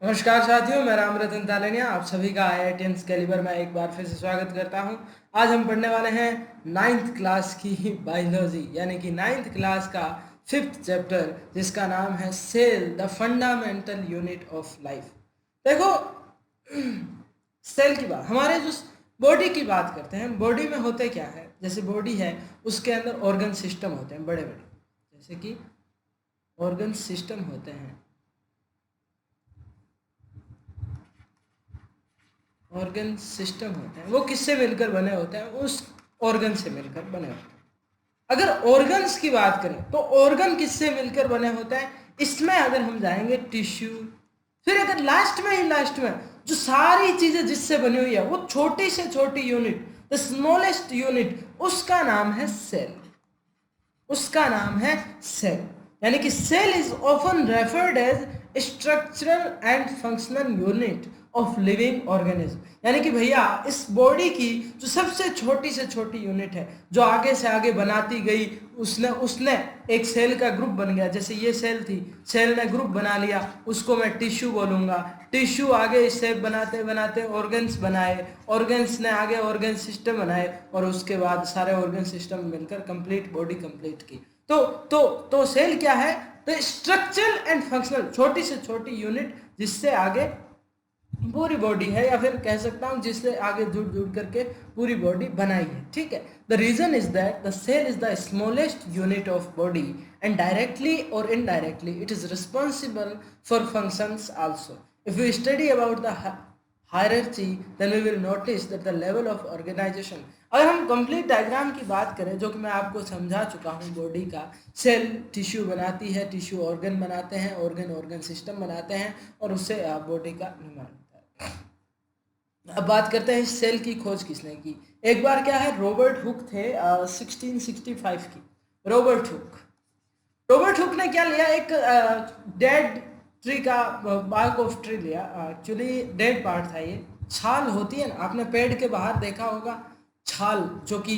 नमस्कार साथियों, मैं राम रतन तालनिया आप सभी का IIT कैलिबर में एक बार फिर से स्वागत करता हूं। आज हम पढ़ने वाले हैं नाइन्थ क्लास की बायोलॉजी यानी कि नाइन्थ क्लास का फिफ्थ चैप्टर, जिसका नाम है cell the fundamental unit of life. देखो, सेल की बात, हमारे जो बॉडी की बात करते हैं, बॉडी में होते क्या है। जैसे बॉडी है, उसके अंदर ऑर्गन सिस्टम होते हैं बड़े बड़े, जैसे कि ऑर्गन सिस्टम होते हैं। ऑर्गन सिस्टम होते हैं, वो किससे मिलकर बने होते हैं? उस ऑर्गन से मिलकर बने होते हैं। अगर ऑर्गन्स की बात करें तो ऑर्गन किससे मिलकर बने होते हैं? इसमें अगर हम जाएंगे टिश्यू, फिर अगर लास्ट में जो सारी चीजें जिससे बनी हुई है, वो छोटी से छोटी यूनिट, द स्मॉलेस्ट यूनिट, उसका नाम है सेल। उसका नाम है सेल। यानी कि cell is often referred as structural and functional unit of living organism. यानी कि भैया, इस बॉडी की जो सबसे छोटी से छोटी यूनिट है, जो आगे से आगे बनाती गई, उसने उसने एक सेल का ग्रुप बन गया। जैसे ये सेल थी, सेल ने ग्रुप बना लिया, उसको मैं टिश्यू बोलूंगा। टिश्यू आगे शेप बनाते बनाते ऑर्गन्स बनाए, ऑर्गन्स ने आगे ऑर्गन सिस्टम बनाए, और उसके बाद सारे ऑर्गन सिस्टम मिलकर कंप्लीट बॉडी कंप्लीट की। तो सेल क्या है? द स्ट्रक्चरल एंड फंक्शनल, छोटी से छोटी यूनिट जिससे आगे पूरी बॉडी है, या फिर कह सकता हूं जिससे आगे जुड़ जुड़ करके पूरी बॉडी बनाई है। ठीक है। The reason is that the cell is the smallest unit of body and directly और indirectly it is responsible for functions also. If we study about the hierarchy, then we will notice that the level of organization। अगर हम complete diagram की बात करें, जो कि मैं आपको समझा चुका हूँ, बॉडी का सेल टिश्यू बनाती है, टिश्यू ऑर्गन बनाते हैं, ऑर्गन सिस्टम बनाते हैं, और उससे बॉडी का निर्माण होता है। अब बात करते हैं इस सेल की खोज किसने की। एक बार क्या है, रॉबर्ट हुक थे, 1665 की। रॉबर्ट हुक ने क्या लिया, एक डेड ट्री का बार्क ऑफ ट्री लिया। एक्चुअली डेड पार्ट था ये, छाल होती है ना, आपने पेड़ के बाहर देखा होगा छाल, जो कि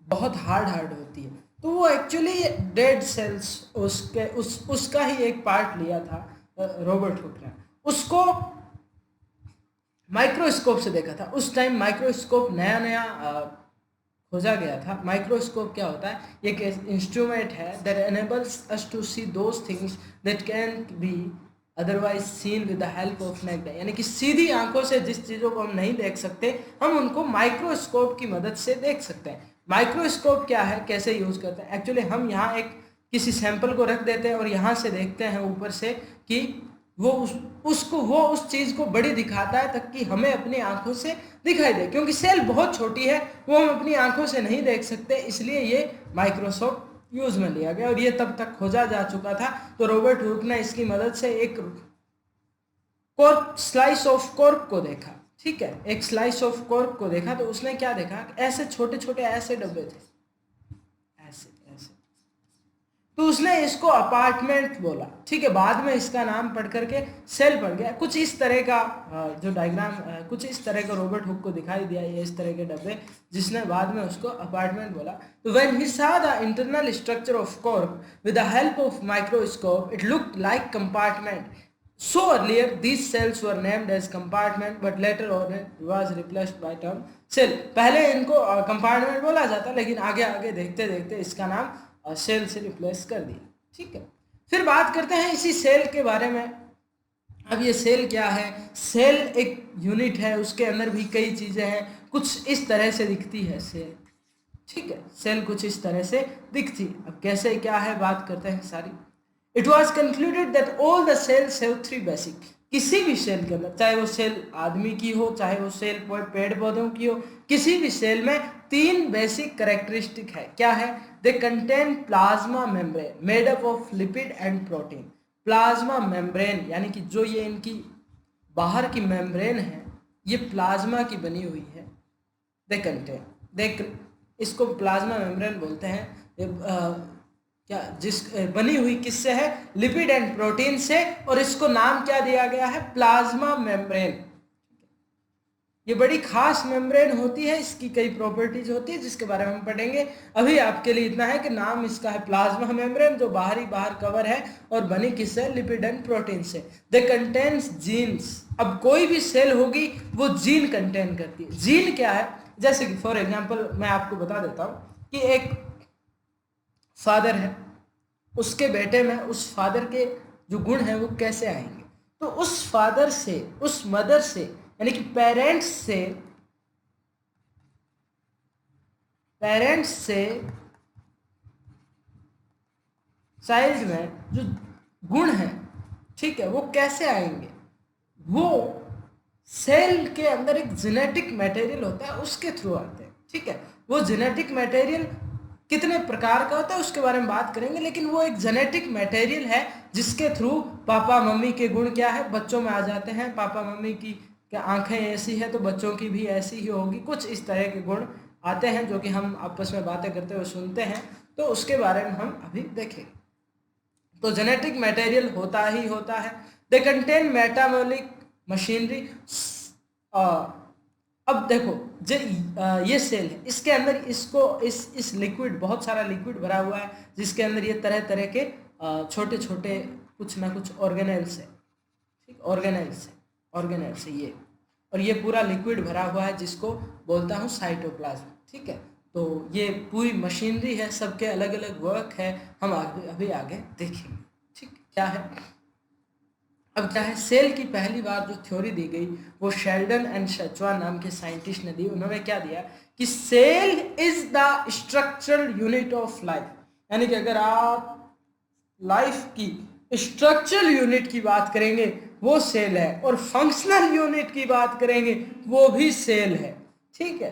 बहुत हार्ड होती है। तो वो एक्चुअली डेड सेल्स, उसका ही एक पार्ट लिया था रॉबर्ट हुक ने। उसको माइक्रोस्कोप से देखा था। उस टाइम माइक्रोस्कोप नया नया खोजा गया था। माइक्रोस्कोप क्या होता है? एक इंस्ट्रूमेंट है that enables us to see those things that can be otherwise seen with the help of naked eye. यानी कि सीधी आंखों से जिस चीज़ों को हम नहीं देख सकते, हम उनको माइक्रोस्कोप की मदद से देख सकते हैं। माइक्रोस्कोप क्या है, कैसे यूज़ करते हैं? एक्चुअली हम यहाँ एक किसी सैंपल को रख देते हैं और यहाँ से देखते हैं ऊपर से कि वो उस चीज़ को बड़ी दिखाता है, ताकि हमें अपनी आंखों से दिखाई दे। क्योंकि सेल बहुत छोटी है, वो हम अपनी आंखों से नहीं देख सकते, इसलिए ये माइक्रोस्कोप यूज में लिया गया, और ये तब तक खोजा जा चुका था। तो रॉबर्ट हुक ने इसकी मदद से एक कॉर्क, स्लाइस ऑफ कॉर्क को देखा। ठीक है, एक स्लाइस ऑफ कॉर्क को देखा, तो उसने क्या देखा, ऐसे छोटे छोटे ऐसे डब्बे थे, ऐसे ऐसे। तो उसने इसको अपार्टमेंट बोला। ठीक है, बाद में इसका नाम पढ़ करके सेल पड़ गया। कुछ इस तरह का जो डायग्राम, कुछ इस तरह का रॉबर्ट हुक को दिखाई दिया, ये इस तरह के डब्बे, जिसने बाद में उसको अपार्टमेंट बोला। तो when he saw the internal structure of cork with the help of microscope, it looked like compartment. So earlier these cells were named as compartment, but later on it was replaced by term cell। पहले इनको compartment बोला जाता, लेकिन आगे आगे देखते देखते इसका नाम सेल से रिप्लेस कर दिया। ठीक है, फिर बात करते हैं इसी सेल के बारे में। अब ये सेल क्या है? सेल एक यूनिट है, उसके अंदर भी कई चीजें हैं। कुछ इस तरह से दिखती है सेल। ठीक है, सेल कुछ इस तरह से दिखती। अब कैसे क्या है, बात करते हैं सारी। It was concluded that all the cells have three basic. किसी भी सेल के अंदर, चाहे वो सेल आदमी की हो, चाहे वो सेल पेड़ पौधों की हो, किसी भी सेल में तीन बेसिक कैरेक्टरिस्टिक है। क्या है? They contain plasma membrane made up of lipid and protein. Plasma membrane यानी कि जो ये इनकी बाहर की मेम्ब्रेन है, ये प्लाज्मा की बनी हुई है। दे कंटेन, दे, इसको प्लाज्मा मेम्ब्रेन बोलते हैं। क्या जिस बनी हुई किससे है? लिपिड एंड प्रोटीन से, और इसको नाम क्या दिया गया है? Plasma membrane. ये बड़ी खास मेम्ब्रेन होती है, इसकी कई प्रॉपर्टीज होती है जिसके बारे में हम पढ़ेंगे। अभी आपके लिए इतना है कि नाम इसका है प्लाज्मा मेम्ब्रेन, जो बाहर कवर है और बनी किससे, लिपिड एंड प्रोटीन से। दे कंटेन्स जीन्स। अब कोई भी सेल होगी वो जीन कंटेन करती है। जीन क्या है, जैसे कि फॉर एग्जांपल मैं आपको बता देता हूँ कि एक फादर है, उसके बेटे में उस फादर के जो गुण हैं वो कैसे आएंगे। तो उस फादर से, उस मदर से, यानी कि पेरेंट्स से चाइल्ड में जो गुण हैं, ठीक है, वो कैसे आएंगे, वो सेल के अंदर एक जेनेटिक मटेरियल होता है उसके थ्रू आते हैं। ठीक है, वो जेनेटिक मटेरियल कितने प्रकार का होता है उसके बारे में बात करेंगे, लेकिन वो एक जेनेटिक मटेरियल है जिसके थ्रू पापा मम्मी के गुण क्या है बच्चों में आ जाते हैं। पापा मम्मी की क्या आंखें ऐसी है तो बच्चों की भी ऐसी ही होगी, कुछ इस तरह के गुण आते हैं जो कि हम आपस में बातें करते हुए सुनते हैं। तो उसके बारे में हम अभी देखेंगे। तो जेनेटिक मटेरियल होता ही होता है। They contain metabolic machinery. अब देखो ये सेल है, इसके अंदर इसको इस लिक्विड, बहुत सारा लिक्विड भरा हुआ है जिसके अंदर ये तरह तरह के छोटे छोटे कुछ ना कुछ ऑर्गेनेल्स है। ठीक, ऑर्गेनेल्स है ये, और ये पूरा लिक्विड भरा हुआ है जिसको बोलता हूँ साइटोप्लाज्म। ठीक है, तो ये पूरी मशीनरी है, सबके अलग अलग वर्क है, हम अभी आगे देखेंगे। ठीक, क्या है अब क्या है, सेल की पहली बार जो थ्योरी दी गई वो शेल्डन एंड शेचवान नाम के साइंटिस्ट ने दी। उन्होंने क्या दिया कि cell is the structural unit of life, यानी कि अगर आप लाइफ की स्ट्रक्चरल यूनिट की बात करेंगे वो सेल है, और फंक्शनल यूनिट की बात करेंगे वो भी सेल है। ठीक है,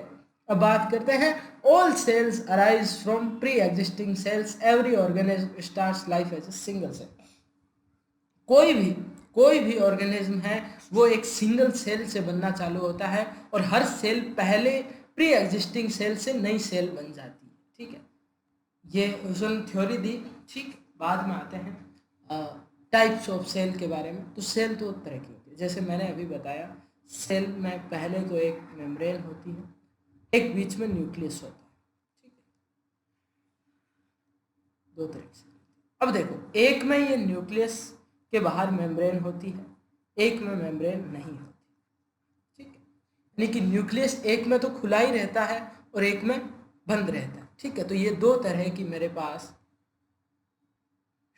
अब बात करते हैं। All cells arise from pre existing cells, every organism starts life as a single cell. कोई भी ऑर्गेनिज्म है वो एक सिंगल सेल से बनना चालू होता है, और हर सेल पहले प्री एग्जिस्टिंग सेल से नई सेल बन जाती है। ठीक है, ये उसने थ्योरी दी। ठीक, बाद में आते हैं टाइप्स ऑफ सेल के बारे में। तो सेल दो तरह की होती है, जैसे मैंने अभी बताया। सेल में पहले तो एक मेम्ब्रेन होती है, एक बीच में न्यूक्लियस होता है। ठीक है, दो तरह से। अब देखो, एक में ये न्यूक्लियस के बाहर मेम्ब्रेन होती है, एक में मेम्ब्रेन नहीं होती। ठीक है, यानी कि न्यूक्लियस एक में तो खुला ही रहता है और एक में बंद रहता है। ठीक है, तो ये दो तरह की मेरे पास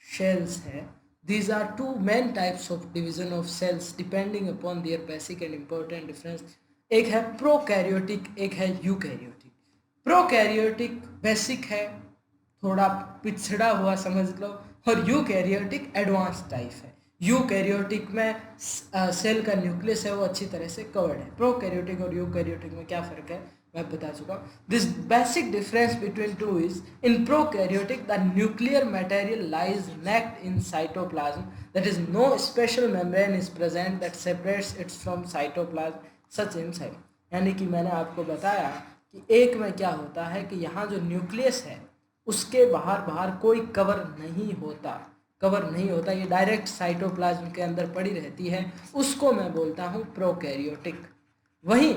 शेल्स है। These are two main types of division of cells depending upon their basic and important difference. एक है प्रोकैरियोटिक, एक है यूकैरियोटिक। प्रोकैरियोटिक बेसिक है, थोड़ा पिछड़ा हुआ समझ लो, और यूकैरियोटिक एडवांस टाइप है। यूकैरियोटिक में सेल का न्यूक्लियस है वो अच्छी तरह से कवर्ड है। प्रोकैरियोटिक और यूकैरियोटिक में क्या फ़र्क है मैं बता चुका हूँ। This basic difference between two is, in prokaryotic the nuclear material lies naked in cytoplasm, that is no special membrane is present that separates its from cytoplasm such inside. यानी कि मैंने आपको बताया कि एक में क्या होता है कि यहाँ जो न्यूक्लियस है उसके बाहर कोई कवर नहीं होता, ये डायरेक्ट साइटोप्लाज्म के अंदर पड़ी रहती है, उसको मैं बोलता हूँ प्रोकैरियोटिक। वहीं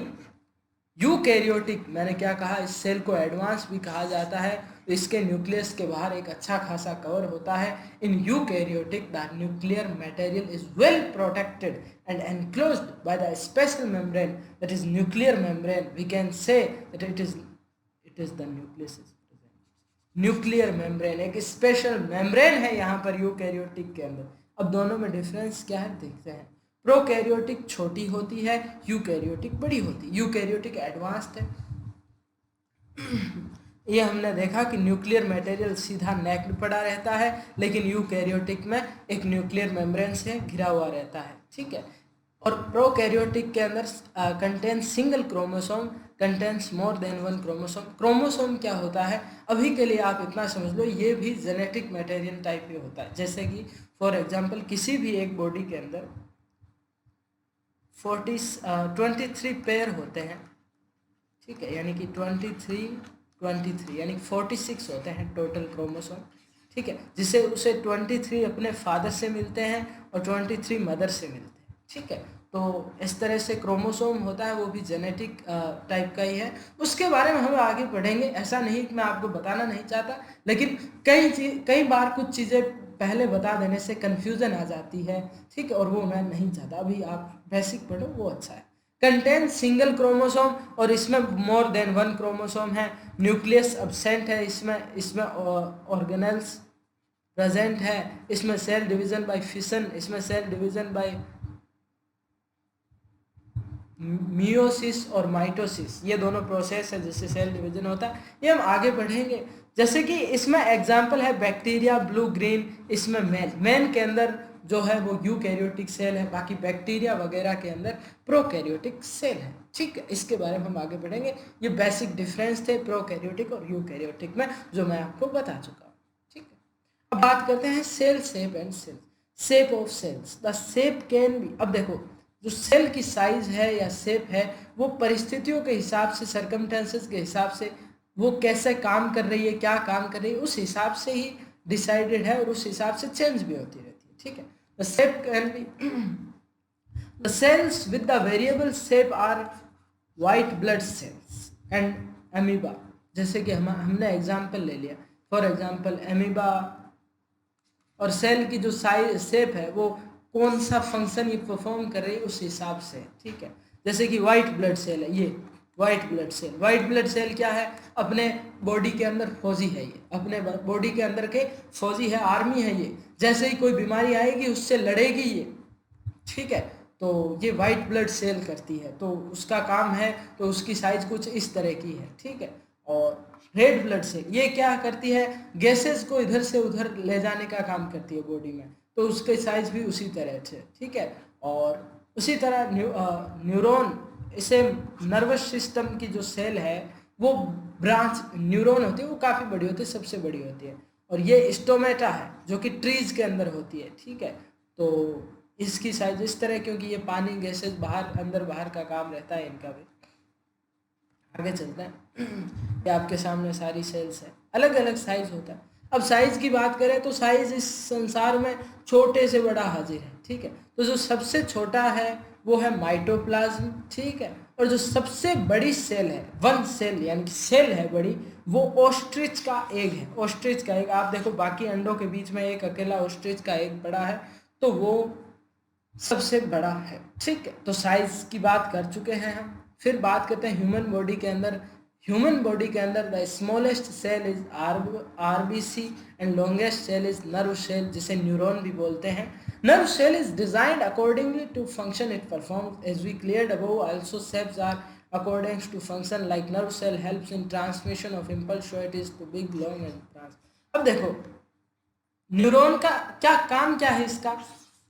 यूकैरियोटिक, मैंने क्या कहा, इस सेल को एडवांस भी कहा जाता है, तो इसके न्यूक्लियस के बाहर एक अच्छा खासा कवर होता है। In eukaryotic the nuclear material is well protected and enclosed by the special membrane that is nuclear membrane. We can say that it is the nucleus. Nuclear membrane एक स्पेशल मेम्ब्रेन है यहाँ पर eukaryotic के अंदर। अब दोनों में difference क्या है देखते हैं। प्रोकैरियोटिक छोटी होती है, यूकैरियोटिक बड़ी होती है। यूकैरियोटिक एडवांस्ड है। ये हमने देखा कि न्यूक्लियर मटेरियल सीधा नेक में पड़ा रहता है, लेकिन यूकैरियोटिक में एक न्यूक्लियर मेम्ब्रेन से घिरा हुआ रहता है। ठीक है, और प्रोकैरियोटिक के अंदर contain single chromosome, contains more than one chromosome. Chromosome क्या होता है अभी के लिए आप इतना समझ लो, ये भी जेनेटिक मटेरियल टाइप ही होता है। जैसे कि फॉर एग्जांपल किसी भी एक बॉडी के अंदर 23 पेयर होते हैं। ठीक है, यानी कि 23 यानी 46 होते हैं टोटल क्रोमोसोम। ठीक है, जिसे उसे 23 अपने फादर से मिलते हैं और 23 मदर से मिलते हैं। ठीक है। तो इस तरह से क्रोमोसोम होता है, वो भी जेनेटिक टाइप का ही है। उसके बारे में हम आगे पढ़ेंगे। ऐसा नहीं कि मैं आपको बताना नहीं चाहता, लेकिन कई बार कुछ चीज़ें पहले बता देने से कन्फ्यूज़न आ जाती है, ठीक है, और वो मैं नहीं चाहता। अभी आप बेसिक पढ़ो, वो अच्छा है। कंटेन सिंगल क्रोमोसोम, और इसमें मोर देन वन क्रोमोसोम है। न्यूक्लियस अब्सेंट है इसमें ऑर्गेनेल्स प्रेजेंट है। इसमें सेल डिवीजन बाय फिशन, इसमें सेल डिवीजन बाय मियोसिस और माइटोसिस, ये दोनों प्रोसेस है जिससे सेल डिवीजन होता है। ये हम आगे बढ़ेंगे। जैसे कि इसमें एग्जांपल है बैक्टीरिया, ब्लू ग्रीन। इसमें मैन के अंदर जो है वो यूकैरियोटिक सेल है, बाकी बैक्टीरिया वगैरह के अंदर प्रोकैरियोटिक सेल है, ठीक है। इसके बारे में हम आगे बढ़ेंगे। ये बेसिक डिफरेंस थे प्रोकैरियोटिक और यूकैरियोटिक में, जो मैं आपको बता चुका हूँ, ठीक है। अब बात करते हैं cell shape and cell shape of cells. The shape can be, अब देखो जो सेल की साइज है या शेप है, वो परिस्थितियों के हिसाब से, सर्कमस्टेंसेस के हिसाब से, वो कैसे काम कर रही है, क्या काम कर रही है, उस हिसाब से ही डिसाइडेड है, और उस हिसाब से चेंज भी होती रहती है, ठीक है। The shape can be the cells with the variable shape are white blood cells and amoeba. जैसे कि हमने एग्जाम्पल ले लिया, फॉर एग्जाम्पल एमीबा, और सेल की जो साइज शेप है वो कौन सा फंक्शन ये परफॉर्म कर रही है उस हिसाब से, ठीक है। जैसे कि वाइट ब्लड सेल है, ये white blood cell. White blood cell क्या है? अपने बॉडी के अंदर फौजी है, ये अपने बॉडी के अंदर के फौजी है, आर्मी है ये। जैसे ही कोई बीमारी आएगी उससे लड़ेगी ये, ठीक है। तो ये वाइट ब्लड सेल करती है, तो उसका काम है, तो उसकी साइज कुछ इस तरह की है, ठीक है। और रेड ब्लड सेल ये क्या करती है? गैसेस को इधर से उधर ले जाने का काम करती है बॉडी में, तो उसके साइज भी उसी तरह से, ठीक है। और उसी तरह न्यूरॉन, इसे नर्वस सिस्टम की जो सेल है वो ब्रांच न्यूरॉन होती है, वो काफ़ी बड़ी होती है, सबसे बड़ी होती है। और ये स्टोमेटा है जो कि ट्रीज के अंदर होती है, ठीक है। तो इसकी साइज इस तरह, क्योंकि ये पानी गैसेस बाहर अंदर बाहर का काम रहता है इनका भी। आगे चलते हैं। ये आपके सामने सारी सेल्स है, अलग अलग साइज होता है। अब साइज की बात करें तो साइज इस संसार में छोटे से बड़ा हाजिर है, ठीक है। तो जो सबसे छोटा है वो है माइटोप्लाज्म, ठीक है। और जो सबसे बड़ी सेल है, वन सेल यानी कि सेल है बड़ी, वो ऑस्ट्रिच का एग है। ऑस्ट्रिच का एग, आप देखो बाकी अंडों के बीच में एक अकेला ऑस्ट्रिच का एग बड़ा है, तो वो सबसे बड़ा है, ठीक है। तो साइज की बात कर चुके हैं हम। फिर बात करते हैं ह्यूमन बॉडी के अंदर। ह्यूमन बॉडी के अंदर the smallest cell is RBC and longest cell is nerve cell, जिसे न्यूरॉन भी बोलते हैं। Nerve cell is designed accordingly to function it performs, as we cleared above. Also cells are according to function like nerve cell helps in transmission of impulse it to big long and trans। अब देखो neuron का क्या काम, क्या है इसका?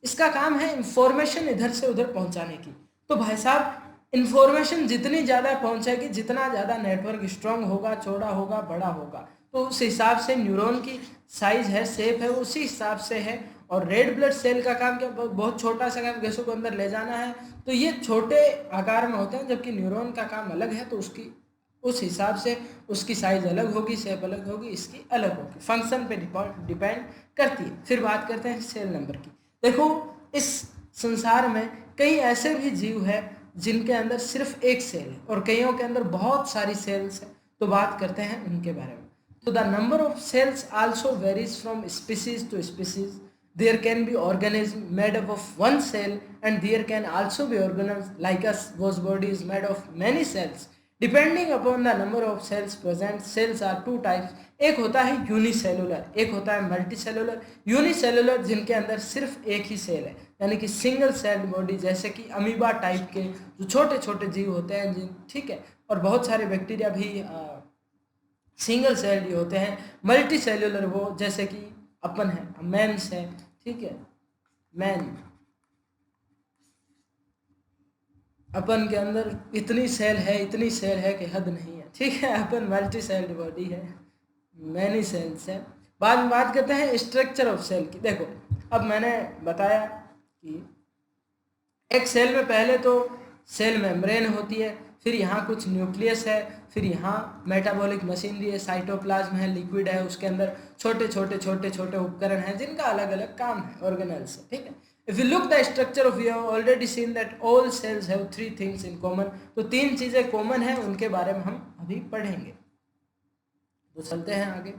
इसका काम है इंफॉर्मेशन इधर से उधर पहुंचाने की। तो भाई साहब, इंफॉर्मेशन जितनी ज़्यादा पहुंचेगी, जितना ज़्यादा नेटवर्क स्ट्रांग होगा, चौड़ा होगा, बड़ा होगा, तो उस हिसाब से न्यूरॉन की साइज है, शेप है, उसी हिसाब से है। और रेड ब्लड सेल का काम क्या? बहुत छोटा सा काम, गैसों को अंदर ले जाना है, तो ये छोटे आकार में होते हैं। जबकि न्यूरॉन का काम अलग है, तो उसकी उस हिसाब से उसकी साइज अलग होगी, शेप अलग होगी, इसकी अलग होगी, फंक्शन पे डिपेंड करती है। फिर बात करते हैं सेल नंबर की। देखो इस संसार में कई ऐसे भी जीव है जिनके अंदर सिर्फ एक सेल है, और कईयों के अंदर बहुत सारी सेल्स है। तो बात करते हैं उनके बारे में। तो the number of cells also varies from species to species. There can be organism made up of one cell, and there can also be organisms like us whose body is made of many cells. Depending upon the number of cells present, cells are two types. एक होता है unicellular, एक होता है multicellular. Unicellular जिनके अंदर सिर्फ एक ही सेल है, यानी कि सिंगल सेल्ड बॉडी, जैसे कि अमीबा टाइप के जो छोटे छोटे जीव होते हैं जिन, ठीक है। और बहुत सारे बैक्टीरिया भी सिंगल सेल्ड ही होते हैं। मल्टी सेलुलर वो जैसे कि अपन है, मैंस है, ठीक है। मैन, अपन के अंदर इतनी सेल है, इतनी सेल है कि हद नहीं है, ठीक है। अपन मल्टी सेल्ड बॉडी है, मैनी सेल्स है। बाद में बात करते हैं स्ट्रक्चर ऑफ सेल की। देखो अब मैंने बताया कि एक सेल में पहले तो सेल मेम्ब्रेन होती है, फिर यहाँ कुछ न्यूक्लियस है, फिर यहाँ मेटाबॉलिक मशीनरी है, साइटोप्लाज्म है, लिक्विड है, उसके अंदर छोटे छोटे उपकरण हैं जिनका अलग अलग काम है, ऑर्गेनेल्स है, ठीक है। If you look the structure of, we have already seen that all cells have three things in common. तो 3 चीजें कॉमन है, उनके बारे में हम अभी पढ़ेंगे। तो चलते हैं आगे।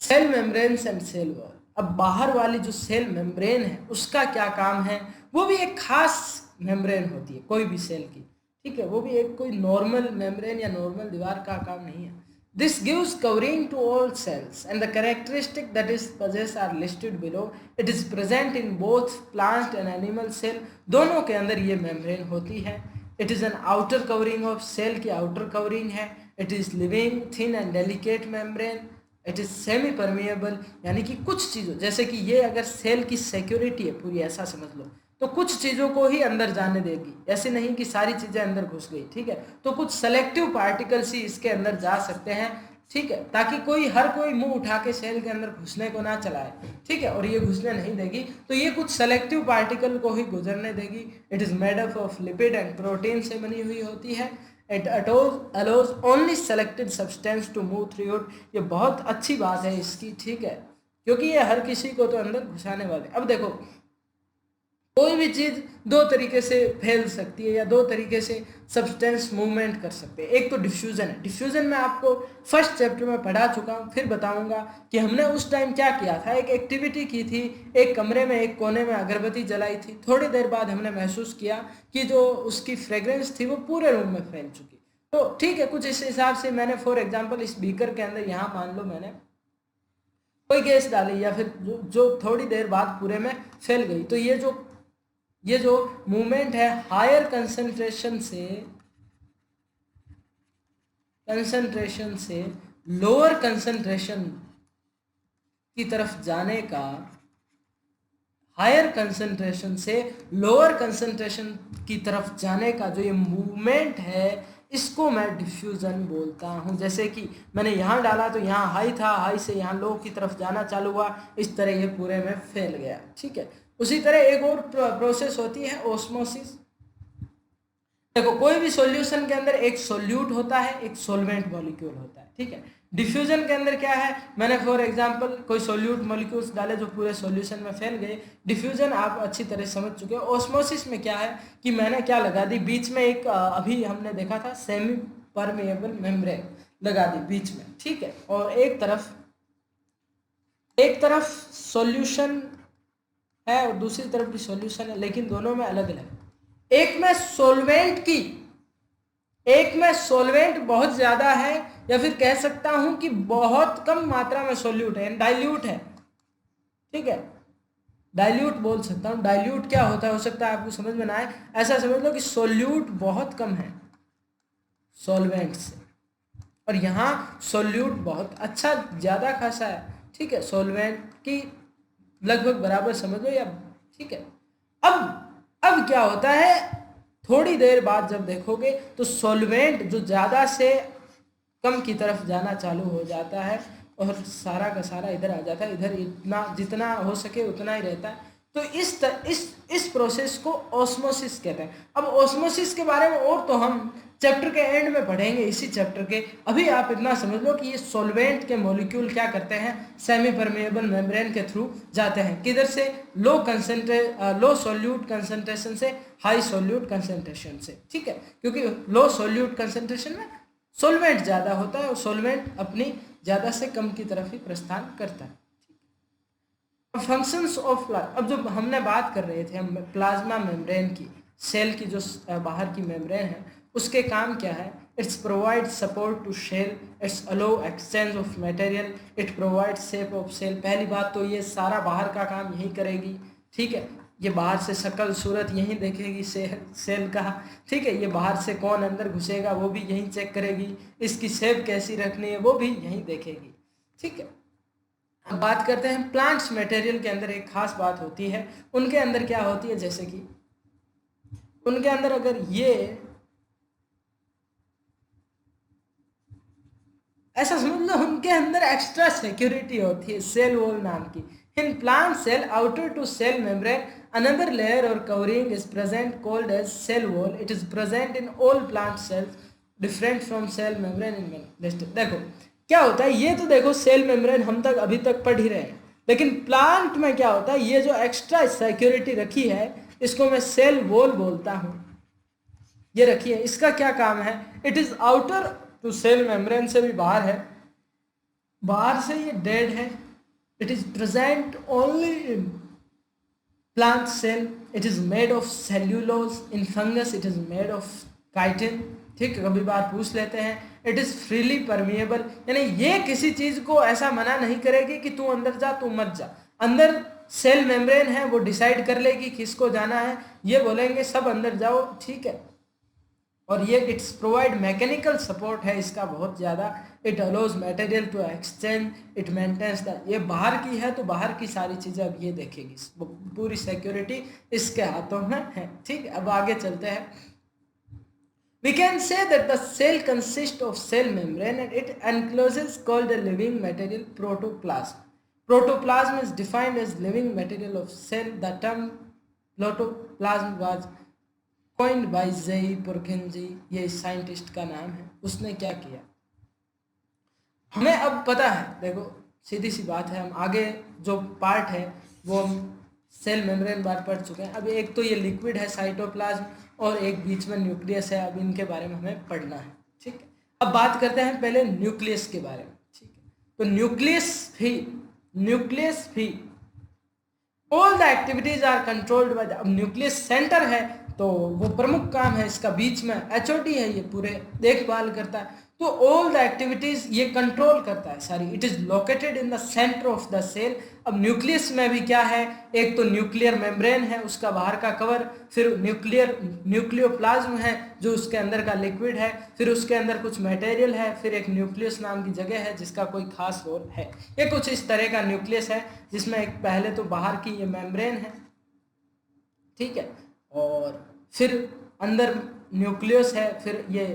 Cell membranes and cell wall. अब बाहर वाली जो सेल मेम्ब्रेन है उसका क्या काम है, वो भी एक खास मेम्ब्रेन होती है कोई भी सेल की, ठीक है, वो भी एक कोई नॉर्मल मेम्ब्रेन या नॉर्मल दीवार का काम नहीं है। This gives covering to all cells and the characteristic that is possessed are listed below. It is present in both plant and animal cell, दोनों के अंदर ये मेम्ब्रेन होती है। It is an outer covering of cell की outer covering है। It is living thin and delicate membrane. It is semi permeable, यानी कि कुछ चीज़ों, जैसे कि ये अगर सेल की सिक्योरिटी है पूरी, ऐसा समझ लो, तो कुछ चीज़ों को ही अंदर जाने देगी, ऐसे नहीं कि सारी चीज़ें अंदर घुस गई, ठीक है। तो कुछ सेलेक्टिव पार्टिकल्स ही इसके अंदर जा सकते हैं, ठीक है, ताकि हर कोई मुंह उठा के सेल के अंदर घुसने को ना चलाए, ठीक है, और ये घुसने नहीं देगी, तो ये कुछ सेलेक्टिव पार्टिकल को ही गुजरने देगी। It is made up of lipid and protein से बनी हुई होती है। It allows only selected substance to move through it. ये बहुत अच्छी बात है इसकी, ठीक है, क्योंकि ये हर किसी को तो अंदर घुसाने वाले। अब देखो, कोई भी चीज़ दो तरीके से फैल सकती है या दो तरीके से सब्सटेंस मूवमेंट कर सकते हैं। एक तो डिफ्यूज़न है। डिफ्यूज़न में आपको फर्स्ट चैप्टर में पढ़ा चुका हूँ, फिर बताऊंगा कि हमने उस टाइम क्या किया था। एक एक्टिविटी की थी, एक कमरे में एक कोने में अगरबत्ती जलाई थी, थोड़ी देर बाद हमने महसूस किया कि जो उसकी फ्रेग्रेंस थी वो पूरे रूम में फैल चुकी। तो ठीक है, कुछ इस हिसाब से मैंने फॉर एग्जाम्पल इस बीकर के अंदर यहाँ मान लो मैंने कोई गैस डाली या फिर जो थोड़ी देर बाद पूरे में फैल गई, तो ये जो मूवमेंट है हायर कंसंट्रेशन से लोअर कंसंट्रेशन की तरफ जाने का, हायर कंसंट्रेशन से लोअर कंसंट्रेशन की तरफ जाने का जो ये मूवमेंट है, इसको मैं डिफ्यूज़न बोलता हूँ। जैसे कि मैंने यहाँ डाला तो यहाँ हाई था, हाई से यहाँ लो की तरफ जाना चालू हुआ, इस तरह ये पूरे में फैल गया, ठीक है। उसी तरह एक और प्रोसेस होती है ओस्मोसिस। देखो, कोई भी सॉल्यूशन के अंदर एक सोल्यूट होता है, एक सॉल्वेंट मॉलिक्यूल होता है, ठीक है। डिफ्यूजन के अंदर क्या है, मैंने फॉर एग्जांपल कोई सोल्यूट मॉलिक्यूल्स डाले जो पूरे सॉल्यूशन में फैल गए। डिफ्यूजन आप अच्छी तरह समझ चुके हो। ऑस्मोसिस में क्या है कि मैंने क्या लगा दी बीच में, एक अभी हमने देखा था सेमी परमेएबल मेम्ब्रेन लगा दी बीच में, ठीक है, और एक तरफ सॉल्यूशन है और दूसरी तरफ भी सॉल्यूशन है, लेकिन दोनों में अलग अलग। एक में सॉल्वेंट बहुत ज्यादा है, या फिर कह सकता हूं कि बहुत कम मात्रा में सॉल्यूट है, डाइल्यूट है, ठीक है, डाइल्यूट बोल सकता हूं। डाइल्यूट क्या होता है, हो सकता है आपको समझ में ना आए, ऐसा समझ लो कि सॉल्यूट बहुत कम है सॉल्वेंट से, और यहाँ सॉल्यूट बहुत अच्छा ज्यादा खासा है, ठीक है, सॉल्वेंट की लगभग बराबर समझ लो या, ठीक है। अब क्या होता है, थोड़ी देर बाद जब देखोगे तो सॉल्वेंट जो ज़्यादा से कम की तरफ जाना चालू हो जाता है और सारा का सारा इधर आ जाता है, इधर इतना जितना हो सके उतना ही रहता है। तो इस प्रोसेस को ऑस्मोसिस कहते हैं। अब ऑस्मोसिस के बारे में और तो हम चैप्टर के एंड में पढ़ेंगे, इसी चैप्टर के। अभी आप इतना समझ लो कि ये सॉल्वेंट के मॉलिक्यूल क्या करते हैं, सेमी परमेएबल मेम्ब्रेन के थ्रू जाते हैं, किधर से, लो सॉल्यूट कंसंट्रेशन से हाई सॉल्यूट कंसंट्रेशन से, ठीक है, क्योंकि लो सॉल्यूट कंसंट्रेशन में सॉल्वेंट ज़्यादा होता है और सॉल्वेंट अपनी ज़्यादा से कम की तरफ ही प्रस्थान करता है। फंक्शंस ऑफ अब जो हमने बात कर रहे थे हम प्लाज्मा मेम्ब्रेन की, सेल की जो बाहर की मेम्ब्रेन है, उसके काम क्या है। Its provide support to cell, its allow exchange of material, it provide shape of cell. पहली बात तो ये सारा बाहर का काम यही करेगी, ठीक है, ये बाहर से शक्ल सूरत यही देखेगी सेल का, ठीक है, ये बाहर से कौन अंदर घुसेगा वो भी यही चेक करेगी, इसकी शेप कैसी रखनी है वो भी यही देखेगी, ठीक है। अब बात करते हैं प्लांट्स मटेरियल के अंदर एक खास बात होती है, उनके अंदर क्या होती है, जैसे कि उनके अंदर अगर ये ऐसा समझ लो उनके अंदर एक्स्ट्रा सिक्योरिटी होती है सेल वॉल नाम की। In plant cell outer to cell membrane another layer or covering is present called as cell wall. It is present in all plant cells different from cell membrane in man। देखो क्या होता है, ये तो देखो cell membrane हम तक अभी तक पढ़ ही रहे हैं, लेकिन प्लांट में क्या होता है, ये जो एक्स्ट्रा सिक्योरिटी रखी है इसको मैं सेल वॉल बोलता हूँ। ये रखिए, इसका क्या काम है, it is outer to cell membrane से भी बाहर है, बाहर से ये डेड है। It is present only in plant cell, it is made of cellulose, in fungus it is made of chitin. ठीक है, कभी बार पूछ लेते हैं, इट इज फ्रीली परमिएबल, यानी ये किसी चीज को ऐसा मना नहीं करेगी कि तू अंदर जा तू मत जा। अंदर सेल मेम्ब्रेन है, वो डिसाइड कर लेगी किसको जाना है, ये बोलेंगे सब अंदर जाओ, ठीक है। और ये इट्स प्रोवाइड मैकेनिकल सपोर्ट है इसका बहुत ज़्यादा। It allows material to exchange, it maintains the, ये बाहर की है तो बाहर की सारी चीज़ें अब ये देखेगी, पूरी सिक्योरिटी इसके हाथों में है। ठीक, अब आगे चलते हैं। We can say that the cell consists of cell membrane and it encloses called a living material protoplasm. Protoplasm is defined as living material of cell. The term protoplasm was coined by J. Purkinje, ये scientist का नाम है। उसने क्या किया, हमें अब पता है, देखो सीधी सी बात है, हम आगे जो पार्ट है वो हम सेल मेम्ब्रेन बार पढ़ चुके हैं। अब एक तो ये लिक्विड है साइटोप्लाज्म और एक बीच में न्यूक्लियस है, अब इनके बारे में हमें पढ़ना है। ठीक है, अब बात करते हैं पहले न्यूक्लियस के बारे में। ठीक है, तो न्यूक्लियस भी all the activities are controlled by the, अब न्यूक्लियस सेंटर है तो वो प्रमुख काम है इसका, बीच में एचओटी है, ये पूरे देखभाल करता है, तो ऑल द एक्टिविटीज ये कंट्रोल करता है सारी। It is located in the centre of the cell. अब न्यूक्लियस में भी क्या है, एक तो न्यूक्लियर मेम्ब्रेन है उसका बाहर का कवर, फिर न्यूक्लियोप्लाज्म है जो उसके अंदर का लिक्विड है, फिर उसके अंदर कुछ मटेरियल है, फिर एक न्यूक्लियस नाम की जगह है जिसका कोई खास रोल है। ये कुछ इस तरह का न्यूक्लियस है जिसमें एक पहले तो बाहर की ये मेम्ब्रेन है, ठीक है, और फिर अंदर न्यूक्लियस है, फिर ये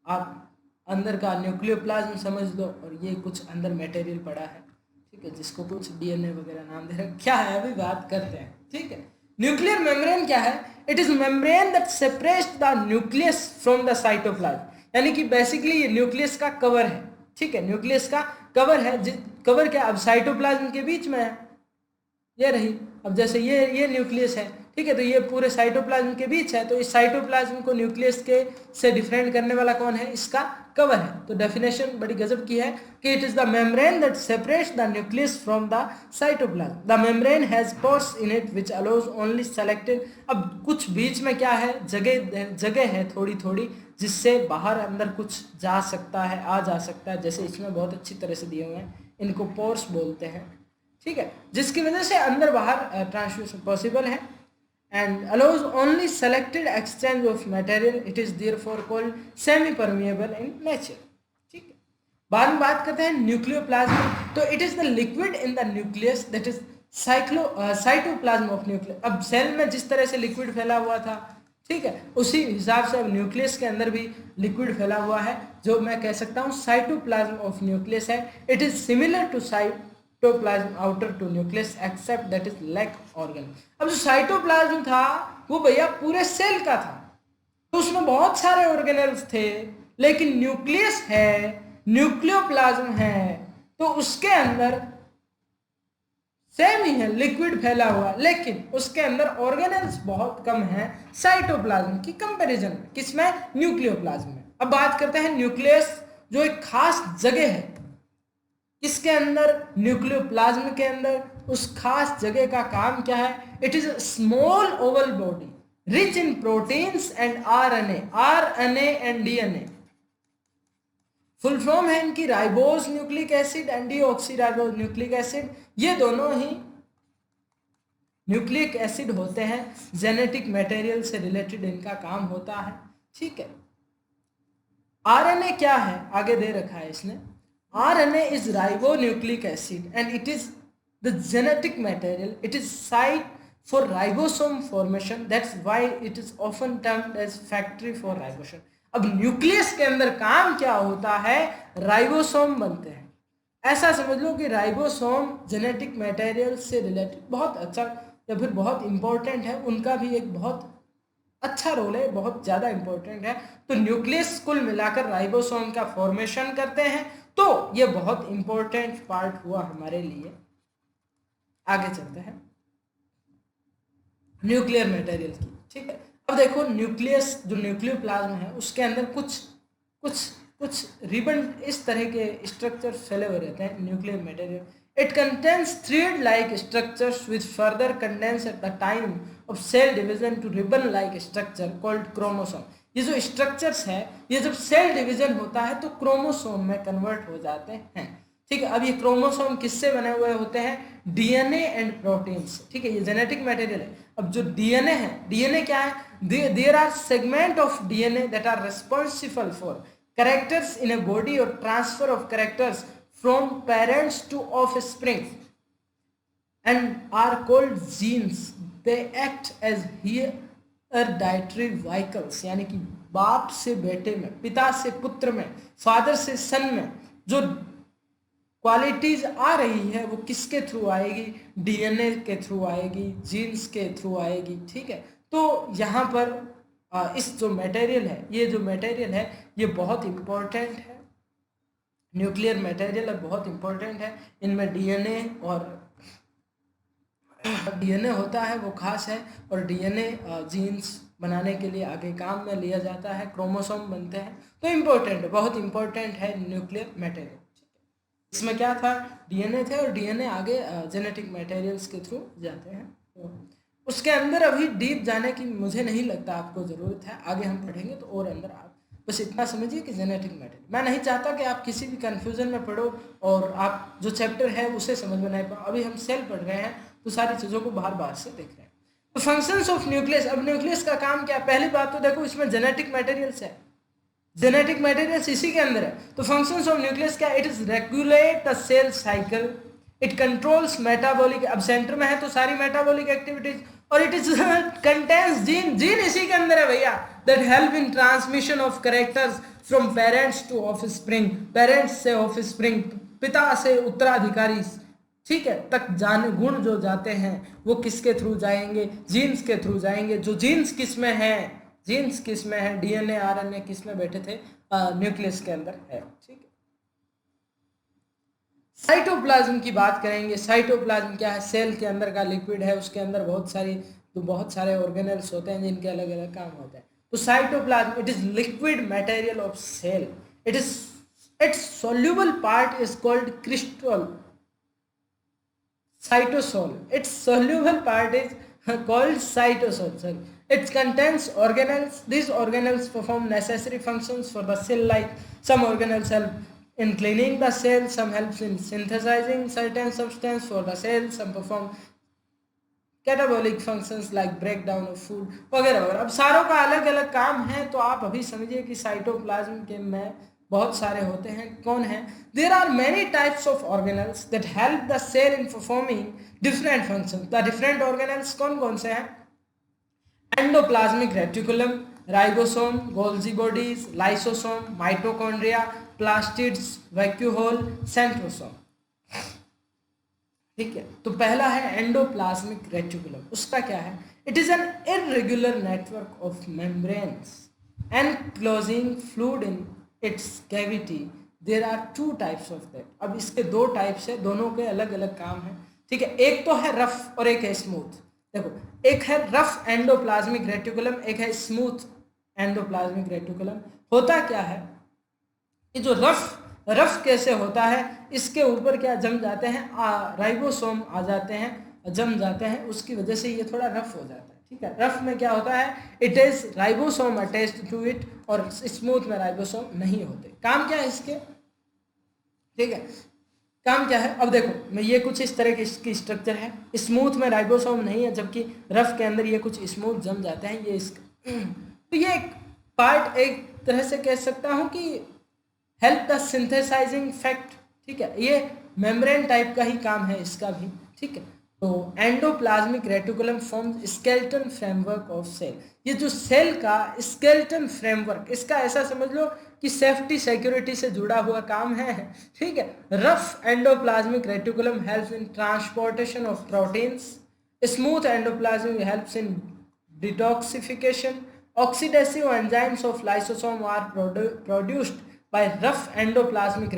आप अंदर का न्यूक्लियोप्लाज्म समझ लो, और ये कुछ अंदर मटेरियल पड़ा है, ठीक है, जिसको कुछ डीएनए वगैरह नाम दे रहे हैं, क्या है अभी बात करते हैं। ठीक है, न्यूक्लियर मेम्ब्रेन क्या है, it is membrane that separates the nucleus from the cytoplasm, यानी कि बेसिकली ये न्यूक्लियस का कवर है। ठीक है, न्यूक्लियस का कवर है, कवर क्या, अब साइटोप्लाज्म के बीच में है, ये रही, अब जैसे ये न्यूक्लियस है, ठीक है, तो ये पूरे साइटोप्लाज्म के बीच है, तो इस साइटोप्लाज्म को न्यूक्लियस के से डिफरेंट करने वाला कौन है, इसका कवर है। तो डेफिनेशन बड़ी गजब की है कि it is the membrane that separates the nucleus from the cytoplasm. The membrane has pores in it which allows only selected, अब कुछ बीच में क्या है, जगह है थोड़ी थोड़ी जिससे बाहर अंदर कुछ जा सकता है, आ जा सकता है, जैसे इसमें बहुत अच्छी तरह से दिए हुए हैं, इनको पोर्स बोलते हैं। ठीक है, जिसकी वजह से अंदर बाहर ट्रांसमिशन पॉसिबल है and allows only selected exchange of material. It is therefore called semi permeable in nature. ठीक है, बाद में बात करते हैं न्यूक्लियोप्लाज्म। तो it is the liquid in the nucleus that is cytoplasm of nucleus. अब सेल में जिस तरह से लिक्विड फैला हुआ था, ठीक है, उसी हिसाब से अब न्यूक्लियस के अंदर भी लिक्विड फैला हुआ है, जो मैं कह सकता हूँ साइटोप्लाज्म ऑफ न्यूक्लियस है। It is similar to cytoplasm outer to nucleus except that is lack organ. अब जो साइटोप्लाज्म था वो भैया पूरे सेल का था, तो उसमें बहुत सारे ऑर्गेनेल्स थे, लेकिन न्यूक्लियस है, न्यूक्लियोप्लाज्म है, तो उसके अंदर सेम ही है, लिक्विड फैला हुआ, लेकिन उसके अंदर ऑर्गेनेल्स बहुत कम है साइटोप्लाज्म की कंपैरिजन में। किसमें, न्यूक्लियोप्लाज्म में। अब बात करते हैं न्यूक्लियस, जो एक खास जगह है इसके अंदर, न्यूक्लियोप्लाज्म के अंदर, उस खास जगह का काम क्या है, it is a small Oval body rich in proteins and RNA and DNA. Full form है इनकी ribose nucleic acid and deoxyribose nucleic acid. ये दोनों ही न्यूक्लिक एसिड होते हैं, जेनेटिक मटेरियल से रिलेटेड इनका काम होता है। ठीक है, आरएनए क्या है, आगे दे रखा है इसने, RNA is ribonucleic acid and it is the genetic material. It is site for ribosome formation. That's why it is often termed as factory for ribosome. अब न्यूक्लियस के अंदर काम क्या होता है, राइबोसोम बनते हैं। ऐसा समझ लो कि राइबोसोम जेनेटिक मटेरियल से रिलेटेड बहुत अच्छा या फिर बहुत इंपॉर्टेंट है, उनका भी एक बहुत अच्छा रोल है, बहुत ज़्यादा इंपॉर्टेंट है। तो न्यूक्लियस कुल मिलाकर राइबोसोम का फॉर्मेशन करते हैं, तो ये बहुत इंपॉर्टेंट पार्ट हुआ हमारे लिए। आगे चलते हैं न्यूक्लियर मटेरियल की, ठीक है। अब देखो न्यूक्लियस जो न्यूक्लियोप्लाज्म है उसके अंदर कुछ कुछ कुछ रिबन इस तरह के स्ट्रक्चर फैले हुए रहते हैं nuclear material. It contains thread like structures which further condense at the time of cell division to ribbon like structure called chromosome. ये जो स्ट्रक्चर्स है ये जब सेल डिवीजन होता है तो क्रोमोसोम में कन्वर्ट हो जाते हैं, ठीक है। अब ये क्रोमोसोम किससे बने हुए होते हैं, डीएनए एंड प्रोटीन से, ठीक है। ये जेनेटिक मटेरियल है। अब जो डीएनए है, डीएनए क्या है, there are segment of DNA that are responsible for characters in a body और transfer of characters from parents to offspring and are called genes. They act as hereditary vehicles, यानी कि बाप से बेटे में, पिता से पुत्र में, फादर से सन में जो क्वालिटीज आ रही है वो किसके थ्रू आएगी, डीएनए के थ्रू आएगी, जीन्स के थ्रू आएगी, ठीक है। तो यहाँ पर इस जो मटेरियल है, ये जो मटेरियल है ये बहुत इंपॉर्टेंट है, न्यूक्लियर मटेरियल बहुत इंपॉर्टेंट है। इनमें डीएनए और डीएनए होता है वो खास है, और डीएनए जीन्स बनाने के लिए आगे काम में लिया जाता है, क्रोमोसोम बनते हैं। तो इम्पोर्टेंट है, बहुत इंपॉर्टेंट है न्यूक्लियर मटेरियल। इसमें क्या था, डीएनए थे, और डीएनए आगे जेनेटिक मटेरियल्स के थ्रू जाते हैं। तो उसके अंदर अभी डीप जाने की मुझे नहीं लगता आपको ज़रूरत है, आगे हम पढ़ेंगे तो और अंदर आप बस इतना समझिए कि जेनेटिक मटेरियल। मैं नहीं चाहता कि आप किसी भी कन्फ्यूज़न में पढ़ो और आप जो चैप्टर है उसे समझ में नहीं पाओ। अभी हम सेल पढ़ रहे हैं तो सारी चीज़ों को बार बार से देख रहे हैं। तो फंक्शंस ऑफ न्यूक्लियस, अब न्यूक्लियस का काम क्या, पहली बात तो देखो इसमें जेनेटिक मटेरियल्स है, जेनेटिक मटेरियल्स इसी के अंदर है। तो फंक्शंस ऑफ न्यूक्लियस क्या, it is regulate the cell cycle, it controls metabolic, अब सेंटर में है तो सारी मेटाबॉलिक एक्टिविटीज, और it is contains gene, gene इसी के अंदर है भैया, that help in transmission of characters from parents to offspring, parents से ऑफस्प्रिंग, पिता से उत्तराधिकारी, ठीक है, तक जाने गुण जो जाते हैं वो किसके थ्रू जाएंगे, जीन्स के थ्रू जाएंगे। जो जीन्स किस में है, जीन्स किस में है, डीएनए आरएनए किस में बैठे थे, न्यूक्लियस के अंदर है, ठीक है। साइटोप्लाज्म की बात करेंगे। साइटोप्लाज्म क्या है, सेल के अंदर का लिक्विड है, उसके अंदर बहुत सारे ऑर्गेनेल्स होते हैं जिनके अलग अलग काम होते हैं। तो cytoplasm it is liquid material of cell, it is its soluble part is called crystal cytosol, its soluble part is called cytosol, sorry. It contains organelles. These organelles perform necessary functions for the cell, like some organelles help in cleaning the cell, some helps in synthesizing certain substance for the cell, some perform catabolic functions like break down of food वगैरह वगैरह। अब सारों का अलग अलग काम है, तो आप अभी समझिए कि साइटोप्लाज्म के में बहुत सारे होते हैं। कौन है, there are many types of organelles that help the cell in performing different functions. The different organelles कौन कौन से हैं, endoplasmic reticulum, ribosome, Golgi bodies, lysosome, mitochondria, plastids, vacuole, centrosome, ठीक है। तो पहला है एंडोप्लाज्मिक रेटिकुलम, उसका क्या है, it is an irregular network of membranes enclosing fluid in its cavity. There are two types of that. अब इसके दो टाइप्स है, दोनों के अलग अलग काम है, ठीक है। एक तो है रफ और एक है स्मूथ। देखो, एक है रफ एंडोप्लाज्मिक रेटिकुलम, एक है स्मूथ एंडोप्लाज्मिक रेटिकुलम। होता क्या है कि जो रफ कैसे होता है, इसके ऊपर क्या जम जाते हैं, राइबोसोम आ जाते हैं, जम जाते हैं, उसकी वजह से ये थोड़ा रफ हो जाता है, ठीक है। रफ में क्या होता है, it is ribosome attached to it, और स्मूथ में राइबोसोम नहीं होते। काम क्या है इसके, ठीक है, काम क्या है। अब देखो, मैं ये कुछ इस तरह की इसकी स्ट्रक्चर है, स्मूथ में राइबोसोम नहीं है, जबकि रफ के अंदर ये कुछ स्मूथ जम जाते हैं, ये इसका तो ये एक पार्ट एक तरह से कह सकता हूँ कि हेल्प द सिंथेसाइजिंग फैक्ट, ठीक है। ये मेम्ब्रेन टाइप का ही काम है इसका भी, ठीक है। तो endoplasmic reticulum forms skeleton framework of cell. ये जो सेल का स्केलेटन फ्रेमवर्क, इसका ऐसा समझ लो कि सेफ्टी सिक्योरिटी से जुड़ा हुआ काम है, ठीक है। Rough endoplasmic reticulum helps in transportation of proteins, smooth endoplasm helps in detoxification, oxidative enzymes of lysosome are produced by rough endoplasmic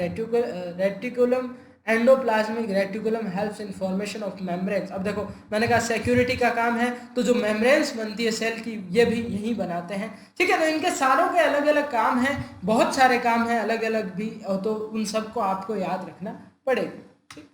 reticulum. Endoplasmic reticulum helps in formation of membranes. अब देखो मैंने कहा सिक्योरिटी का काम है, तो जो membranes बनती है सेल की ये भी यही बनाते हैं, ठीक है। तो इनके सारों के अलग अलग काम हैं, बहुत सारे काम हैं अलग अलग भी, तो उन सबको आपको याद रखना पड़ेगा, ठीक।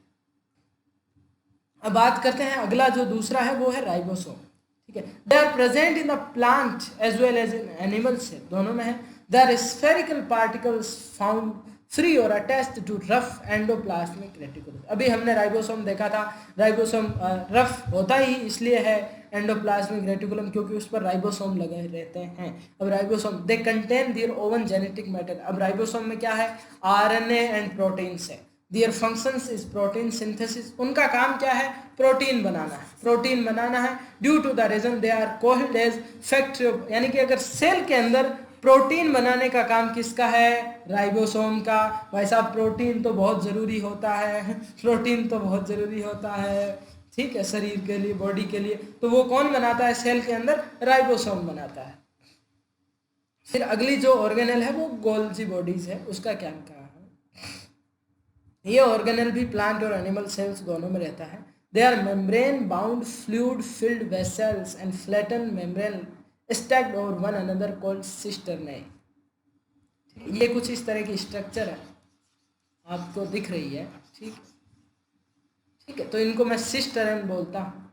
अब बात करते हैं अगला जो दूसरा है वो है राइबोसोम, ठीक है। They are present in the plant as well as in animal cell, दोनों में है। They are spherical particles found free और attached to rough endoplasmic reticulum. अभी हमने राइबोसोम देखा था, राइबोसोम रफ होता ही इसलिए है एंडोप्लाज्मिक रेटिकुलम क्योंकि उस पर राइबोसोम लगे रहते हैं। अब ribosome they contain their own genetic matter. अब राइबोसोम में क्या है, आरएनए एंड प्रोटीन्स है। Their functions is protein synthesis, उनका काम क्या है, प्रोटीन बनाना है, प्रोटीन बनाना है। Due to the reason they are called as factory of, यानी कि अगर सेल के अंदर प्रोटीन बनाने का काम किसका है, राइबोसोम का। भाई साहब प्रोटीन तो बहुत ज़रूरी होता है, प्रोटीन तो बहुत ज़रूरी होता है, ठीक है, शरीर के लिए, बॉडी के लिए। तो वो कौन बनाता है सेल के अंदर, राइबोसोम बनाता है। फिर अगली जो ऑर्गेनेल है वो गोल्जी बॉडीज है, उसका क्या काम है। ये ऑर्गेनेल भी प्लांट और एनिमल सेल्स दोनों में रहता है। They are membrane bound fluid filled vesicles and flatten membrane stacked over one another called cisternae. ये कुछ इस तरह की स्ट्रक्चर है, आपको दिख रही है, ठीक, ठीक है। तो इनको मैं सिस्टर्न बोलता हूँ,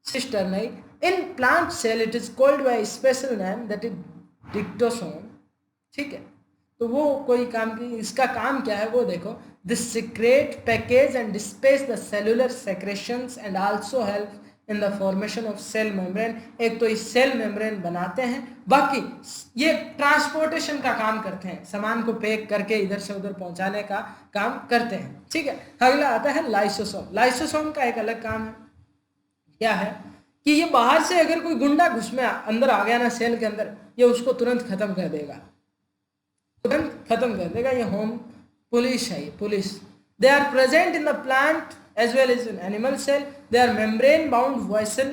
cisternae. In plant cell it is called by special name that is dictyosome, ठीक है। तो वो कोई काम की, इसका काम क्या है वो देखो, this secrete package and dispense the cellular secretions and also help in the formation of cell membrane. एक तो इस सेल मेम्ब्रेन बनाते हैं, बाकी ये ट्रांसपोर्टेशन का काम करते हैं, सामान को पैक करके इधर से उधर पहुंचाने का काम करते हैं, ठीक है। अगला आता है लाइसोसोम। लाइसोसोम का एक अलग काम है, क्या है कि ये बाहर से अगर कोई गुंडा घुस में अंदर आ गया ना सेल के अंदर, ये उसको तुरंत खत्म कर देगा, तुरंत खत्म कर देगा। ये होम पुलिस है, ये पुलिस। They are present in the plant as well as in animal cell. They are membrane bound vessel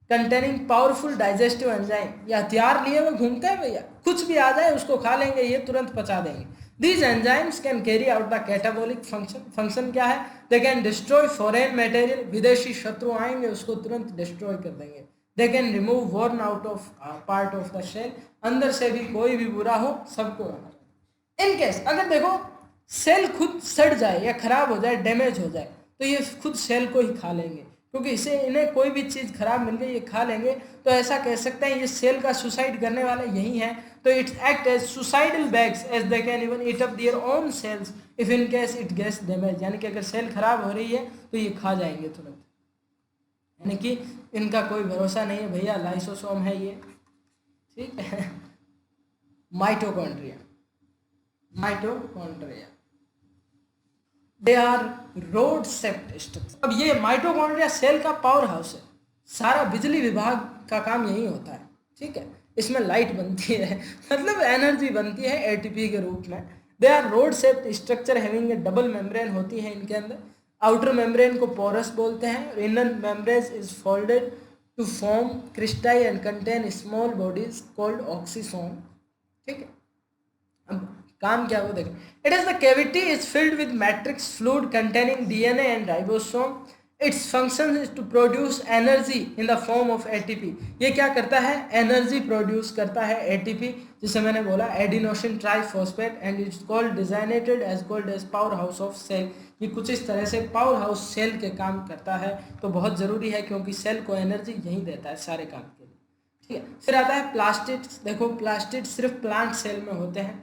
containing powerful digestive enzyme. ये हथियार लिए हुए घूमते हैं भैया, कुछ भी आ जाए उसको खा लेंगे, ये तुरंत पचा देंगे। These enzymes can carry out the catabolic function. Function क्या है, they can destroy foreign material, विदेशी शत्रु आएंगे उसको तुरंत destroy कर देंगे। They can remove worn out of part of the shell, अंदर से भी कोई भी बुरा हो सबको। इन केस अगर देखो सेल खुद सड़ जाए या खराब हो जाए, डैमेज हो जाए, तो ये खुद सेल को ही खा लेंगे, क्योंकि इसे इन्हें कोई भी चीज़ खराब मिल गई ये खा लेंगे। तो ऐसा कह सकते हैं ये सेल का सुसाइड करने वाला यही है। तो its act as suicidal bags as they can even eat up their own cells if in case it gets damage. यानी कि अगर सेल खराब हो रही है तो ये खा जाएंगे तुरंत, यानी कि इनका कोई भरोसा नहीं है भैया। लाइसोसोम है ये, ठीक है। Mitochondria, mitochondria they are rod shaped structure. अब ये माइटोकॉन्ड्रिया सेल का पावर हाउस है, सारा बिजली विभाग का काम यही होता है, ठीक है। इसमें लाइट बनती है, मतलब एनर्जी बनती है एटीपी के रूप में। They are rod shaped structure having a double membrane होती है इनके अंदर। आउटर मेम्ब्रेन को पोरस बोलते हैं, inner membrane is folded to form cristae and contain small bodies called oxysome, ठीक है। अब काम क्या वो देखें। It is the cavity is filled with matrix fluid containing DNA and ribosome. Its function is to produce energy in the form of ATP. ये क्या करता है, एनर्जी प्रोड्यूस करता है एटीपी, जिसे मैंने बोला adenosine triphosphate, and its called designated as called as power house of cell. ये कुछ इस तरह से पावर हाउस सेल के काम करता है, तो बहुत ज़रूरी है क्योंकि सेल को एनर्जी यही देता है सारे काम के लिए, ठीक है। फिर आता है प्लास्टिड्स। देखो प्लास्टिड सिर्फ प्लांट सेल में होते हैं,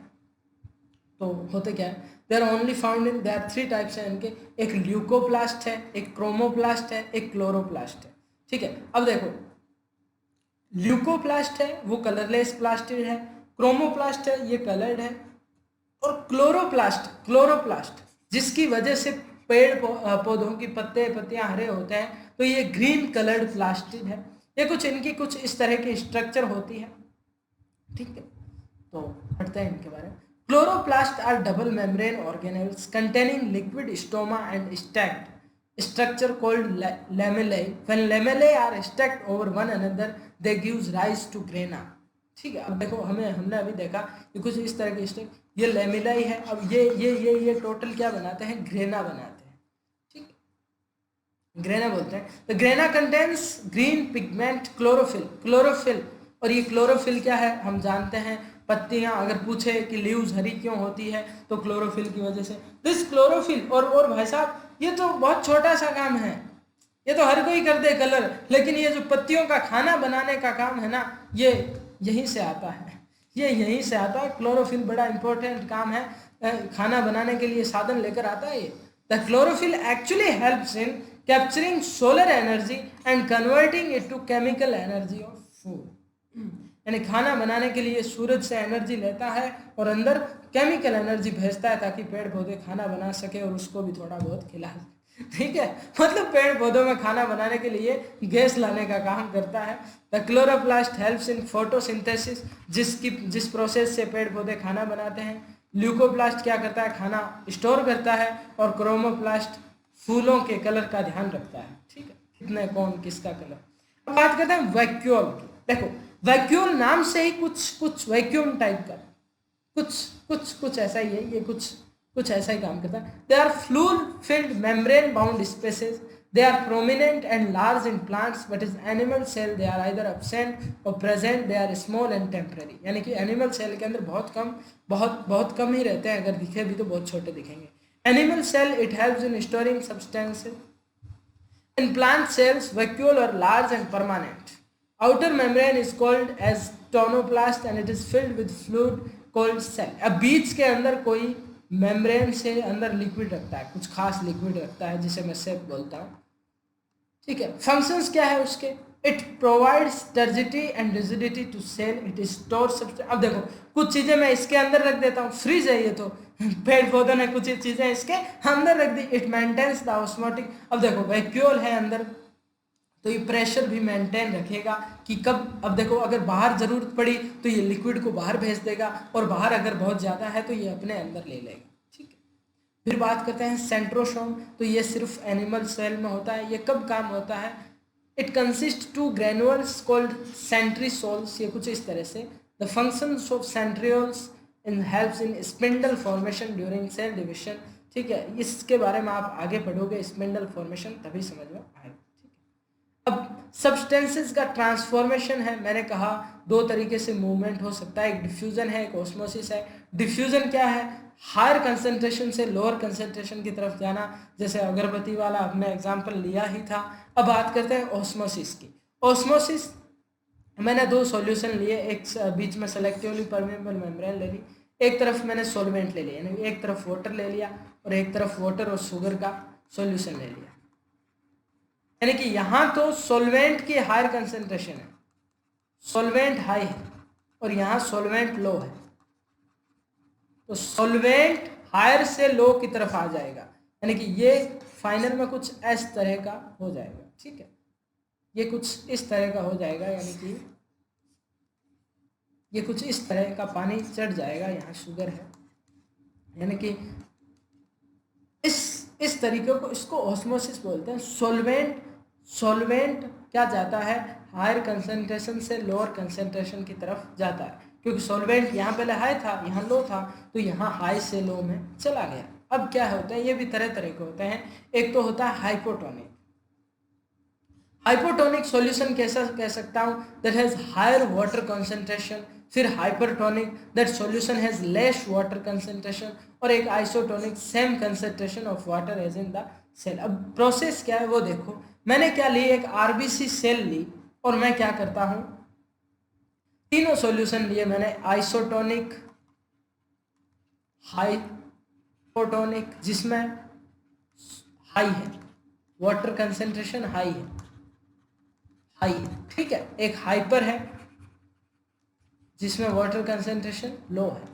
तो होते क्या है, they are only found in, they are 3 types हैं इनके, एक ल्यूकोप्लास्ट है, एक क्रोमोप्लास्ट है, एक क्लोरोप्लास्ट है, ठीक है। अब देखो ल्यूकोप्लास्ट है वो कलरलेस प्लास्टिड है, क्रोमोप्लास्ट है ये कलर्ड है, और क्लोरोप्लास्ट जिसकी वजह से पौधों की पत्तियां हरे होते हैं तो ये ग्रीन कलर्ड प्लास्टिड है। ये कुछ इनकी कुछ इस तरह की स्ट्रक्चर होती है, ठीक है। तो पढ़ते हैं इनके बारे में। Chloroplast are double membrane organelles containing liquid stroma and stacked structure called lamellae. When lamellae are stacked over one another they gives rise to grana. ठीक है, अब देखो हमने अभी देखा कि कुछ इस तरह की स्ट्रक्चर, ये लेमेला ही है। अब ये टोटल क्या बनाते हैं, ग्रेना बनाते हैं, ठीक है, ग्रेना बोलते हैं। तो grana contains green pigment chlorophyll. और ये क्लोरोफिल क्या है हम जानते हैं, पत्तियां, अगर पूछे कि लीव्स हरी क्यों होती है तो क्लोरोफिल की वजह से। दिस क्लोरोफिल और भाई साहब ये तो बहुत छोटा सा काम है, ये तो हर कोई कर दे कलर, लेकिन ये जो पत्तियों का खाना बनाने का काम है ना, ये यहीं से आता है, ये यहीं से आता है। क्लोरोफिल बड़ा इंपॉर्टेंट काम है, खाना बनाने के लिए साधन लेकर आता है ये। The chlorophyll actually helps in capturing solar energy and converting it to chemical energy of food. यानी खाना बनाने के लिए सूरज से एनर्जी लेता है और अंदर केमिकल एनर्जी भेजता है ताकि पेड़ पौधे खाना बना सके और उसको भी थोड़ा बहुत खिला, ठीक है। मतलब पेड़ पौधों में खाना बनाने के लिए गैस लाने का काम करता है। The chloroplast helps in photosynthesis, जिस प्रोसेस से पेड़ पौधे खाना बनाते हैं। ल्यूकोप्लास्ट क्या करता है, खाना स्टोर करता है। और क्रोमोप्लास्ट फूलों के कलर का ध्यान रखता है, ठीक है, कितने कौन किसका कलर। अब बात करते हैं वैक्यूल की। देखो वैक्यूल नाम से ही कुछ वैक्यूम टाइप का कुछ ऐसा ही है, ये कुछ ऐसा ही काम करता है। They are fluid filled membrane bound spaces, they are prominent and large in plants but is animal cell they are either absent और present, they are small and temporary. यानी कि एनिमल सेल के अंदर बहुत कम ही रहते हैं, अगर दिखे भी तो बहुत छोटे दिखेंगे। Animal cell it helps in storing substances. In plant cells, vacuole are large and permanent. Outer membrane is called as tonoplast and it is filled with fluid called cell. अब बीच के अंदर कोई मेम्ब्रेन से अंदर लिक्विड रखता है, कुछ खास लिक्विड रखता है जिसे मैं सेप बोलता हूँ, ठीक है। फंक्शंस क्या है उसके, it provides turgidity and rigidity to cell, it store substance. अब देखो कुछ चीज़ें मैं इसके अंदर रख देता हूँ, फ्रीज है ये तो, पेड़ पौधों ने कुछ चीज़ें इसके अंदर रख दी, इट मेंटेन्स द ऑस्मोटिक। अब देखो वैक्यूल है अंदर तो ये प्रेशर भी मेंटेन रखेगा कि कब, अब देखो अगर बाहर ज़रूरत पड़ी तो ये लिक्विड को बाहर भेज देगा और बाहर अगर बहुत ज़्यादा है तो ये अपने अंदर ले लेगा, ठीक है। फिर बात करते हैं सेंट्रोसोम। तो ये सिर्फ एनिमल सेल में होता है। ये कब काम होता है, it consist to granules called centrioles. ये कुछ इस तरह से। The functions of centrioles in helps in spindle formation during cell division, ठीक है। इसके बारे में आप आगे पढ़ोगे स्पिंडल फॉर्मेशन, तभी समझ में आएगा, ठीक है। अब सब्सटेंसेस का ट्रांसफॉर्मेशन है, मैंने कहा दो तरीके से मूवमेंट हो सकता है, एक डिफ्यूजन है, एक ऑस्मोसिस है। डिफ्यूजन क्या है, हायर कंसंट्रेशन से लोअर कंसंट्रेशन की तरफ जाना, जैसे अगरबत्ती वाला हमने एग्जांपल लिया ही था। अब बात करते हैं ऑस्मोसिस की। ऑस्मोसिस मैंने दो सॉल्यूशन लिए, एक बीच में सेलेक्टिवली परमेबल मेम्ब्रेन ले ली, एक तरफ मैंने सॉल्वेंट ले लिया, यानी एक तरफ वाटर ले लिया और एक तरफ वाटर और शुगर का सॉल्यूशन ले लिया। यानी कि यहाँ तो सॉल्वेंट की हायर कंसंट्रेशन है, सॉल्वेंट हाई है, और यहाँ सॉल्वेंट लो है, तो सॉल्वेंट हायर से लो की तरफ आ जाएगा। यानी कि ये फाइनल में कुछ इस तरह का हो जाएगा, ठीक है, ये कुछ इस तरह का हो जाएगा, यानी कि ये कुछ इस तरह का पानी चढ़ जाएगा, यहाँ शुगर है, यानी कि इस तरीके को, इसको ऑस्मोसिस बोलते हैं। सॉल्वेंट क्या जाता है, हायर कंसंट्रेशन से लोअर कंसंट्रेशन की तरफ जाता है, क्योंकि सॉल्वेंट यहाँ पहले हाई था, यहाँ लो था, तो यहाँ हाई से लो में चला गया। अब क्या होता है, ये भी तरह तरह के होते हैं। एक तो होता है हाइपोटोनिक सॉल्यूशन कैसा कह सकता हूँ, that has higher water concentration. फिर hypertonic, that solution has less water concentration. और एक isotonic, same concentration of water as in the cell. अब प्रोसेस क्या है वो देखो, मैंने क्या ली, एक आरबीसी सेल ली और मैं क्या करता हूँ, तीनों सॉल्यूशन लिए मैंने, आइसोटोनिक, हाइपोटोनिक जिसमें हाई है, वाटर कंसंट्रेशन हाई है, ठीक है, एक हाइपर है जिसमें वाटर कंसंट्रेशन लो है,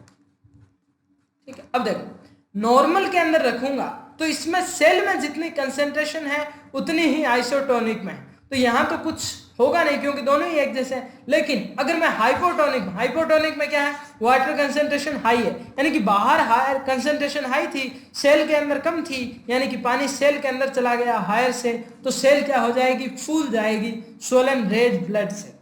ठीक है। अब देखो नॉर्मल के अंदर रखूंगा तो इसमें सेल में जितनी कंसेंट्रेशन है उतनी ही आइसोटोनिक में है। तो यहाँ तो कुछ होगा नहीं क्योंकि दोनों ही एक जैसे हैं। लेकिन अगर मैं हाइपोटोनिक में क्या है, वाटर कंसेंट्रेशन हाई है, यानी कि बाहर हायर कंसेंट्रेशन हाई थी, सेल के अंदर कम थी, यानी कि पानी सेल के अंदर चला गया हायर से, तो सेल क्या हो जाएगी, फूल जाएगी स्वोलन रेड ब्लड से।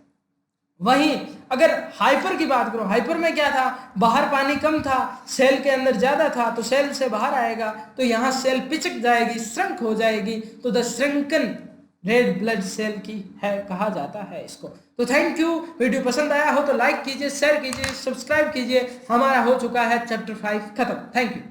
वहीं अगर हाइपर की बात करो, हाइपर में क्या था, बाहर पानी कम था, सेल के अंदर ज्यादा था, तो सेल से बाहर आएगा, तो यहाँ सेल पिचक जाएगी, श्रंक हो जाएगी, तो द श्रंकन रेड ब्लड सेल की है कहा जाता है इसको। तो थैंक यू। वीडियो पसंद आया हो तो लाइक कीजिए, शेयर कीजिए, सब्सक्राइब कीजिए। हमारा हो चुका है चैप्टर 5 खत्म। Thank you.